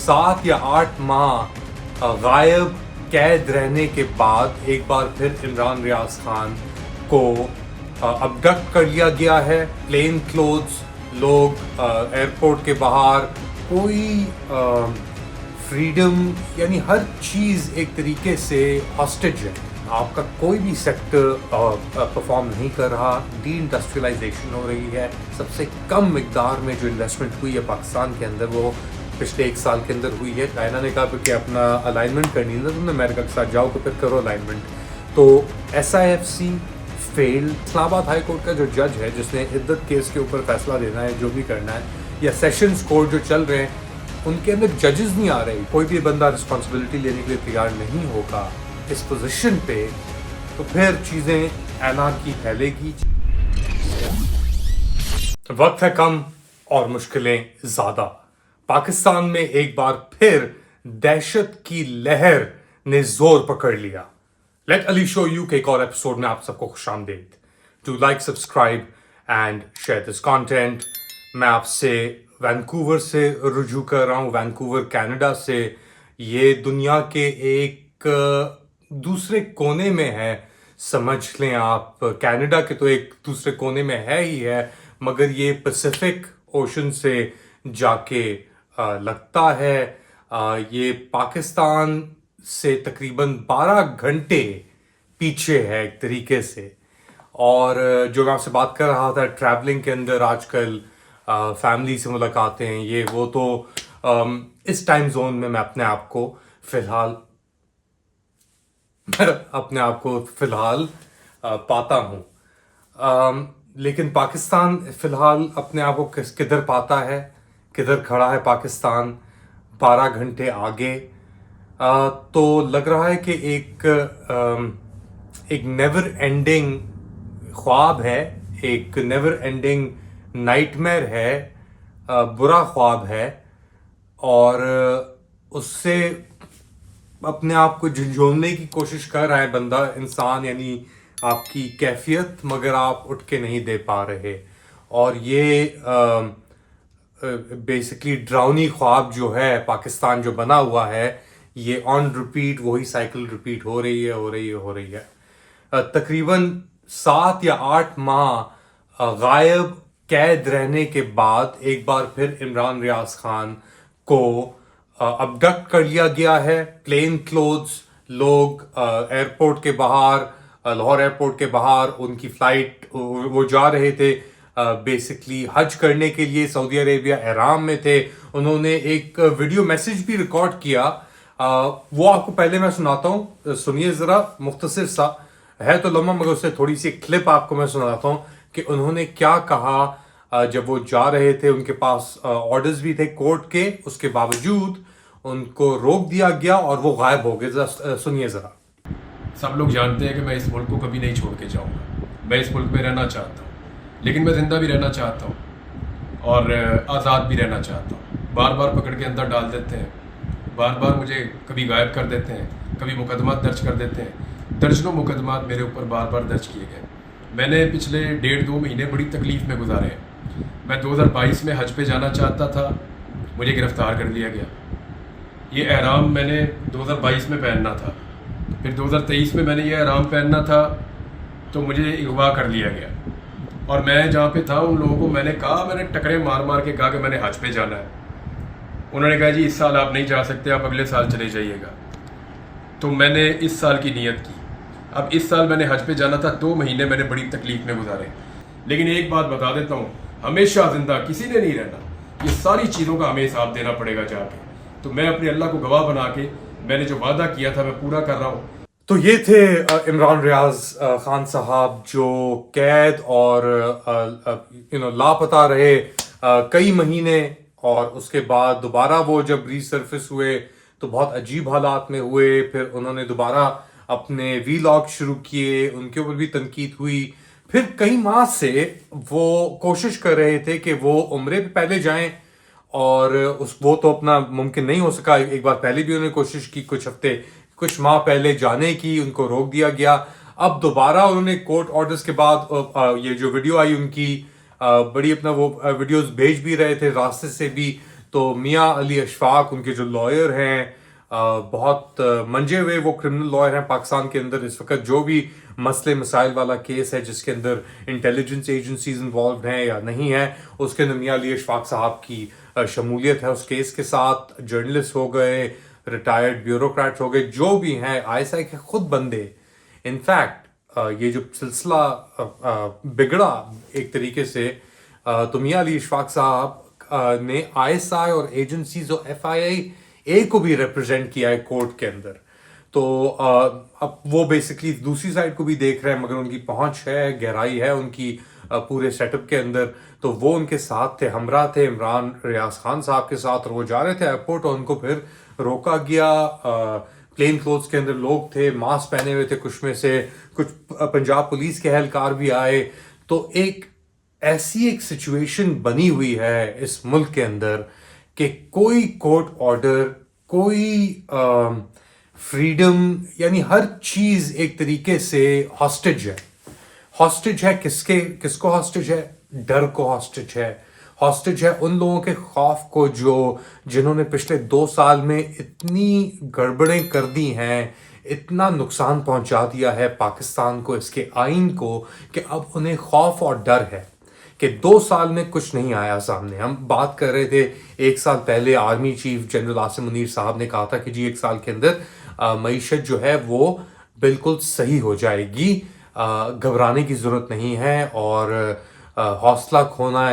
7 یا 8 ماہ غائب قید رہنے کے بعد ایک بار پھر عمران ریاض خان کو ابڈکٹ کر لیا گیا ہے. پلین کلوتھس لوگ ایئرپورٹ کے باہر, کوئی فریڈم یعنی ہر چیز ایک طریقے سے ہاسٹیج ہے. آپ کا کوئی بھی سیکٹر پرفارم نہیں کر رہا. ڈی انڈسٹریلائزیشن ہو رہی ہے. سب سے کم مقدار میں جو انویسٹمنٹ ہوئی ہے پاکستان کے اندر وہ پچھلے 1 سال کے اندر ہوئی ہے. چائنا نے کہا کہ اپنا الائنمنٹ کرنی ہے, تم نے امریکہ کے ساتھ جاؤ تو پھر کرو الائنمنٹ. تو ایس آئی ایف سی فیل. اسلام آباد ہائی کورٹ کا جو جج ہے جس نے عدت کیس کے اوپر فیصلہ دینا ہے, جو بھی کرنا ہے, یا سیشنز کورٹ جو چل رہے ہیں ان کے اندر ججز نہیں آ رہے. کوئی بھی بندہ رسپانسبلٹی لینے کے لیے تیار نہیں ہوگا اس پوزیشن پہ, تو پھر چیزیں انارکی پھیلے گی. وقت ہے کم اور مشکلیں زیادہ. پاکستان میں ایک بار پھر دہشت کی لہر نے زور پکڑ لیا. لیٹ علی شو یو کے ایک اور ایپیسوڈ میں آپ سب کو خوش آمدید. Do like, subscribe and share this content. میں آپ سے وینکوور سے رجوع کر رہا ہوں, وینکوور کینیڈا سے. یہ دنیا کے ایک دوسرے کونے میں ہے, سمجھ لیں آپ. کینیڈا کے تو ایک دوسرے کونے میں ہے ہی ہے, مگر یہ پیسیفک اوشن سے جا کے لگتا ہے. یہ پاکستان سے تقریباً 12 گھنٹے پیچھے ہے ایک طریقے سے. اور جو میں آپ سے بات کر رہا تھا ٹریولنگ کے اندر, آج کل فیملی سے ملاقاتیں یہ وہ, تو اس ٹائم زون میں میں اپنے آپ کو فی الحال پاتا ہوں. لیکن پاکستان فی الحال اپنے آپ کو کدھر پاتا ہے, کدھر کھڑا ہے پاکستان 12 گھنٹے آگے. تو لگ رہا ہے کہ ایک نیور اینڈنگ خواب ہے, ایک نیور اینڈنگ نائٹ میئر ہے, برا خواب ہے, اور اس سے اپنے آپ کو جھنجھوڑنے کی کوشش کر رہا ہے بندہ, انسان, یعنی آپ کی کیفیت, مگر آپ اٹھ کے نہیں دے پا رہے. اور یہ بیسکلی ڈراؤنی خواب جو ہے پاکستان جو بنا ہوا ہے, یہ آن ریپیٹ وہی سائیکل ریپیٹ ہو رہی ہے. تقریباً 7 یا 8 ماہ غائب قید رہنے کے بعد ایک بار پھر عمران ریاض خان کو ابڈکٹ کر لیا گیا ہے. پلین کلوتھس لوگ ایئرپورٹ کے باہر, لاہور ایئرپورٹ کے باہر, ان کی فلائٹ, وہ جا رہے تھے بیسکلی حج کرنے کے لیے, سعودی عربیہ احرام میں تھے. انہوں نے ایک ویڈیو میسج بھی ریکارڈ کیا, وہ آپ کو پہلے میں سناتا ہوں, سنیے ذرا. مختصر سا ہے تو لمحہ, مگر اس سے تھوڑی سی کلپ آپ کو میں سناتا ہوں کہ انہوں نے کیا کہا جب وہ جا رہے تھے. ان کے پاس آرڈرز بھی تھے کورٹ کے, اس کے باوجود ان کو روک دیا گیا اور وہ غائب ہو گئے. سنیے ذرا. سب لوگ جانتے ہیں کہ میں اس ملک کو کبھی نہیں چھوڑ کے جاؤں گا. میں اس ملک میں رہنا چاہتا ہوں, لیکن میں زندہ بھی رہنا چاہتا ہوں اور آزاد بھی رہنا چاہتا ہوں. بار بار پکڑ کے اندر ڈال دیتے ہیں, بار بار مجھے کبھی غائب کر دیتے ہیں, کبھی مقدمات درج کر دیتے ہیں. درجنوں مقدمات میرے اوپر بار بار درج کیے گئے. میں نے پچھلے 1.5-2 مہینے بڑی تکلیف میں گزارے ہیں. میں 2022 میں حج پہ جانا چاہتا تھا, مجھے گرفتار کر لیا گیا. یہ احرام میں نے 2022 میں پہننا تھا, پھر 2023 میں نے یہ احرام پہننا تھا تو مجھے اغوا کر لیا گیا. اور میں جہاں پہ تھا ان لوگوں کو میں نے کہا, میں نے ٹکرے مار مار کے کہا کہ میں نے حج پہ جانا ہے. انہوں نے کہا جی اس سال آپ نہیں جا سکتے, آپ اگلے سال چلے جائیے گا. تو میں نے اس سال کی نیت کی. اب اس سال میں نے حج پہ جانا تھا, 2 مہینے میں نے بڑی تکلیف میں گزارے. لیکن ایک بات بتا دیتا ہوں, ہمیشہ زندہ کسی نے نہیں رہنا. یہ ساری چیزوں کا ہمیں حساب دینا پڑے گا جا کے. تو میں اپنے اللہ کو گواہ بنا کے میں نے جو وعدہ کیا تھا میں پورا کر رہا ہوں. تو یہ تھے عمران ریاض خان صاحب جو قید اور لاپتہ رہے کئی مہینے, اور اس کے بعد دوبارہ وہ جب ریسرفس ہوئے تو بہت عجیب حالات میں ہوئے. پھر انہوں نے دوبارہ اپنے وی لاگ شروع کیے, ان کے اوپر بھی تنقید ہوئی. پھر کئی ماہ سے وہ کوشش کر رہے تھے کہ وہ عمرے پہ پہلے جائیں, اور وہ تو اپنا ممکن نہیں ہو سکا. ایک بار پہلے بھی انہوں نے کوشش کی, کچھ ماہ پہلے جانے کی, ان کو روک دیا گیا. اب دوبارہ انہوں نے کورٹ آرڈرز کے بعد یہ جو ویڈیو آئی ان کی, بڑی اپنا وہ ویڈیوز بھیج بھی رہے تھے راستے سے بھی, تو میاں علی اشفاق ان کے جو لائر ہیں بہت منجے ہوئے وہ کرمنل لائر ہیں پاکستان کے اندر. اس وقت جو بھی مسئلے مسائل والا کیس ہے جس کے اندر انٹیلیجنس ایجنسیز انوالوڈ ہیں یا نہیں ہیں, اس کے اندر میاں علی اشفاق صاحب کی شمولیت ہے اس کیس کے ساتھ. جرنلسٹ ہو گئے, ریٹائرڈ بیوروکریٹ ہو گئے, جو بھی ہیں آئی ایس آئی کے خود بندے. انفیکٹ یہ جو سلسلہ بگڑا ایک طریقے سے, تو میاں علی اشفاق صاحب نے آئی ایس آئی اور ایجنسیز اور ایف آئی آئی اے کو بھی ریپرزینٹ کیا ہے کورٹ کے اندر. تو اب وہ بیسکلی دوسری سائڈ کو بھی دیکھ رہے ہیں, مگر ان کی پہنچ ہے, گہرائی ہے ان کی پورے سیٹ اپ کے اندر. تو وہ ان کے ساتھ تھے, ہمراہ تھے عمران ریاض خان صاحب کے ساتھ, اور وہ جا رہے تھے ایئرپورٹ اور ان کو پھر روکا گیا. پلین کلوتھس کے اندر لوگ تھے, ماسک پہنے ہوئے تھے کچھ میں سے, کچھ پنجاب پولیس کے اہلکار بھی آئے. تو ایک ایسی ایک سچویشن بنی ہوئی ہے اس ملک کے اندر کہ کوئی کورٹ آرڈر, کوئی فریڈم, یعنی ہر چیز ایک طریقے سے ہاسٹیج ہے. ہاسٹیج ہے کس کو ہاسٹیج ہے؟ ڈر کو ہاسٹیج ہے. ہاسٹیج ہے ان لوگوں کے خوف کو جنہوں نے پچھلے 2 سال میں اتنی گڑبڑیں کر دی ہیں, اتنا نقصان پہنچا دیا ہے پاکستان کو, اس کے آئین کو, کہ اب انہیں خوف اور ڈر ہے کہ 2 سال میں کچھ نہیں آیا سامنے. ہم بات کر رہے تھے 1 سال پہلے army chief general Asim Munir صاحب نے کہا تھا کہ جی 1 سال کے اندر معیشت جو ہے وہ بالکل صحیح ہو جائے گی, گھبرانے کی ضرورت نہیں ہے, اور حوصلہ کھونا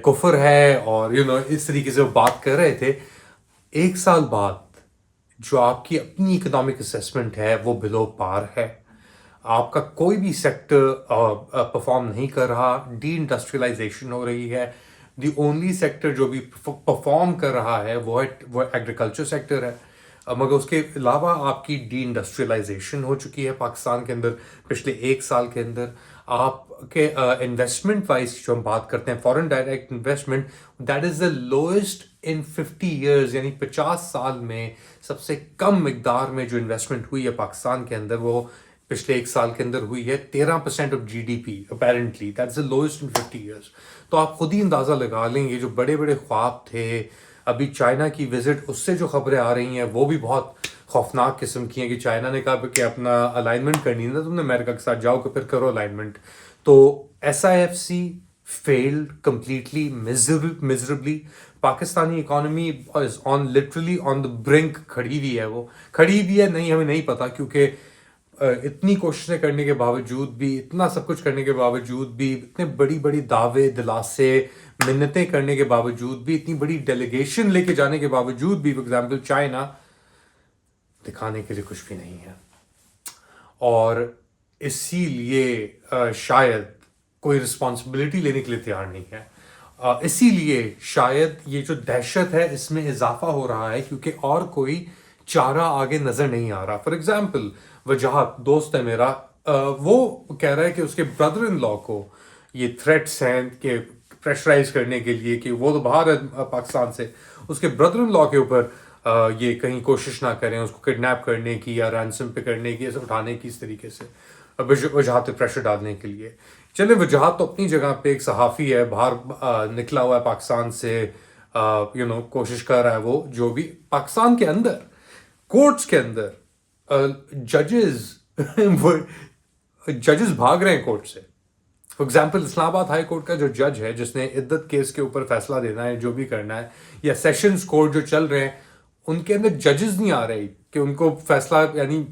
کفر ہے, اور اس طریقے سے وہ بات کر رہے تھے. 1 سال بعد جو آپ کی اپنی اکنامک اسیسمنٹ ہے وہ بلو پار ہے. آپ کا کوئی بھی سیکٹر پرفارم نہیں کر رہا, ڈی انڈسٹریلائزیشن ہو رہی ہے. دی اونلی سیکٹر جو بھی پرفارم کر رہا ہے وہ ایگریکلچر سیکٹر ہے, مگر اس کے علاوہ آپ کی ڈی انڈسٹریلائزیشن ہو چکی ہے پاکستان کے اندر پچھلے 1 سال کے اندر. آپ کے انویسٹمنٹ وائز جو ہم بات کرتے ہیں, foreign direct investment, that is the lowest in 50 years, یعنی 50 سال میں سب سے کم مقدار میں جو انویسٹمنٹ ہوئی ہے پاکستان کے اندر وہ پچھلے 1 سال کے اندر ہوئی ہے 13% of G D P apparently. That is the lowest in 50 years. تو آپ خود ہی اندازہ لگا لیں, یہ جو بڑے بڑے خواب تھے, ابھی چائنا کی وزٹ, اس سے جو خبریں آ رہی ہیں وہ بھی بہت خوفناک قسم کی ہیں کہ چائنا نے کہا کہ اپنا الائنمنٹ کرنی ہے نا تم نے امریکہ کے ساتھ, جاؤ کہ پھر کرو الائنمنٹ. تو S I F C field completely miserably. Pakistani economy is literally on the brink کھڑی ہوئی ہے. وہ کھڑی ہوئی ہے نہیں, ہمیں نہیں پتا, کیونکہ اتنی کوششیں کرنے کے باوجود بھی, اتنا سب کچھ کرنے کے باوجود بھی, اتنے بڑی بڑی دعوے دلاسے منتیں کرنے کے باوجود بھی, اتنی بڑی ڈیلیگیشن لے کے جانے کے باوجود بھی, فار ایگزامپل چائنا, دکھانے کے لیے کچھ بھی نہیں ہے. اور اسی لیے شاید کوئی رسپانسبلٹی لینے کے لیے تیار نہیں ہے. اسی لیے شاید یہ جو دہشت ہے اس میں اضافہ ہو رہا ہے, کیونکہ اور کوئی چارہ آگے نظر نہیں آ رہا. فار ایگزامپل وجاہت دوست ہے میرا, وہ کہہ رہا ہے کہ اس کے بردر ان لا کو یہ تھریٹس ہیں کہ پریشرائز کرنے کے لیے کہ وہ تو باہر ہے پاکستان سے, اس کے بردر ان لا کے اوپر یہ کہیں کوشش نہ کریں اس کو کڈنیپ کرنے کی یا رینسم پہ کرنے کی, اٹھانے کی, اس طریقے سے وجاہت پہ پریشر ڈالنے کے لیے. چلے وجاہت تو اپنی جگہ پہ, ایک صحافی ہے باہر نکلا ہوا ہے پاکستان سے, کوشش کر رہا ہے وہ, جو بھی پاکستان کے اندر کورٹس کے اندر ججز بھاگ رہے ہیں کورٹ سے. فار ایگزامپل اسلام آباد ہائی کورٹ کا جو جج ہے جس نے عدت کیس کے اوپر فیصلہ دینا ہے, جو بھی کرنا ہے, یا سیشنز کورٹ جو چل رہے ہیں, ان کے اندر ججز نہیں آ رہے کہ ان کو فیصلہ, یعنی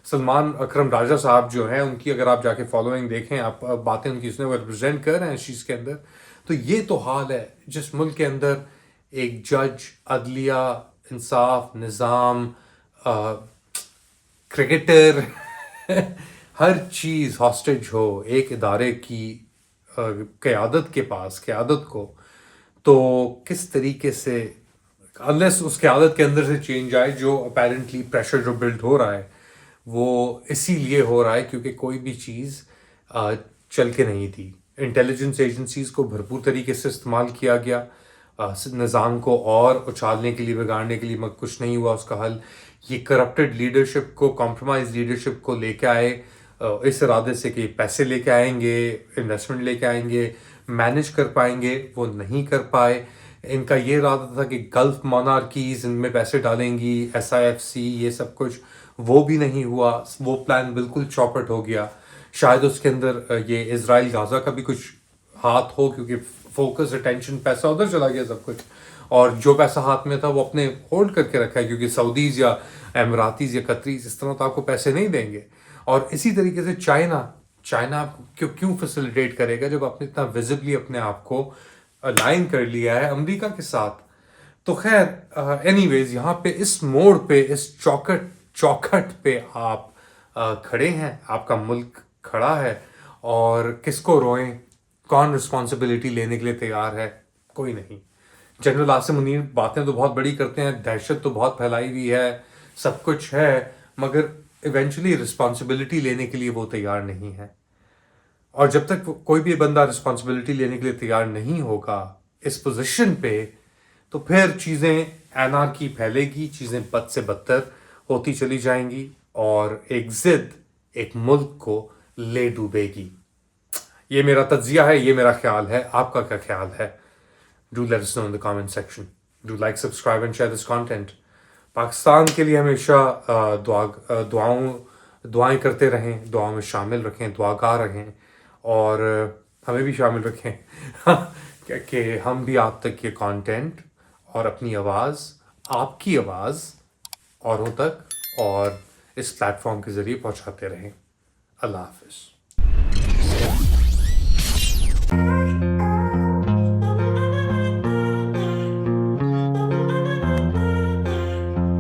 سلمان اکرم راجہ صاحب جو ہیں ان کی اگر آپ جا کے فالوئنگ دیکھیں, آپ باتیں ان کی اس نے وہ ریپرزینٹ کر رہے ہیں اس چیز کے اندر. تو یہ تو حال ہے جس ملک کے اندر ایک جج, عدلیہ, انصاف, نظام, کرکٹر ہر چیز ہاسٹیج ہو ایک ادارے کی قیادت کے پاس, قیادت کو. تو کس طریقے سے انلیس اس قیادت کے اندر سے چینج آئے, جو اپیرنٹلی پریشر جو بلڈ ہو رہا ہے وہ اسی لیے ہو رہا ہے کیونکہ کوئی بھی چیز چل کے نہیں تھی. انٹیلیجنس ایجنسیز کو بھرپور طریقے سے استعمال کیا گیا, نظام کو اور اچھالنے کے لیے, بگاڑنے کے لیے, مگر کچھ نہیں ہوا اس کا حل. یہ کرپٹڈ لیڈرشپ کو, کمپرومائز لیڈرشپ کو لے کے آئے اس ارادے سے کہ پیسے لے کے آئیں گے, انویسٹمنٹ لے کے آئیں گے, مینج کر پائیں گے, وہ نہیں کر پائے. ان کا یہ ارادہ تھا کہ گلف مونارکیز ان میں پیسے ڈالیں گی، SIFC یہ سب کچھ، وہ بھی نہیں ہوا، وہ پلان بالکل چوپٹ ہو گیا. شاید اس کے اندر یہ اسرائیل غازہ کا بھی کچھ ہاتھ ہو، کیونکہ فوکس اٹینشن پیسہ ادھر چلا گیا سب کچھ، اور جو پیسہ ہاتھ میں تھا وہ اپنے ہولڈ کر کے رکھا ہے، کیونکہ سعودیز یا اماراتیز یا قطریز اس طرح تو آپ کو پیسے نہیں دیں گے. اور اسی طریقے سے چائنا کیوں فیسیلیٹیٹ کرے گا جب آپ نے اتنا ویزبلی اپنے آپ کو الائن کر لیا ہے امریکہ کے ساتھ. تو خیر اینی ویز یہاں پہ اس موڑ پہ، اس چوکھٹ پہ آپ کھڑے ہیں، آپ کا ملک کھڑا ہے، اور کس کو روئیں، کون رسپانسبلٹی لینے کے لیے تیار ہے؟ کوئی نہیں. جنرل عاصم منیر باتیں تو بہت بڑی کرتے ہیں، دہشت تو بہت پھیلائی ہوئی ہے، سب کچھ ہے، مگر ایونچولی رسپانسبلٹی لینے کے لیے وہ تیار نہیں ہے. اور جب تک کوئی بھی بندہ رسپانسبلٹی لینے کے لیے تیار نہیں ہوگا اس پوزیشن پہ، تو پھر چیزیں انارکی پھیلے گی، چیزیں بد سے بدتر ہوتی چلی جائیں گی، اور ایک ضد ایک ملک کو لے ڈوبے گی. یہ میرا تجزیہ ہے، یہ میرا خیال ہے. آپ کا کیا خیال ہے؟ Do let us know in the comment section. Do like, subscribe and share this content. Pakistan کے لیے ہمیشہ دعائیں کرتے رہیں، دعاؤں میں شامل رکھیں، دعاگار رہیں، اور ہمیں بھی شامل رکھیں کہ ہم بھی آپ تک یہ کانٹینٹ اور اپنی آواز، آپ کی آواز اوروں تک اور اس پلیٹ فارم کے ذریعے پہنچاتے رہیں. اللہ حافظ.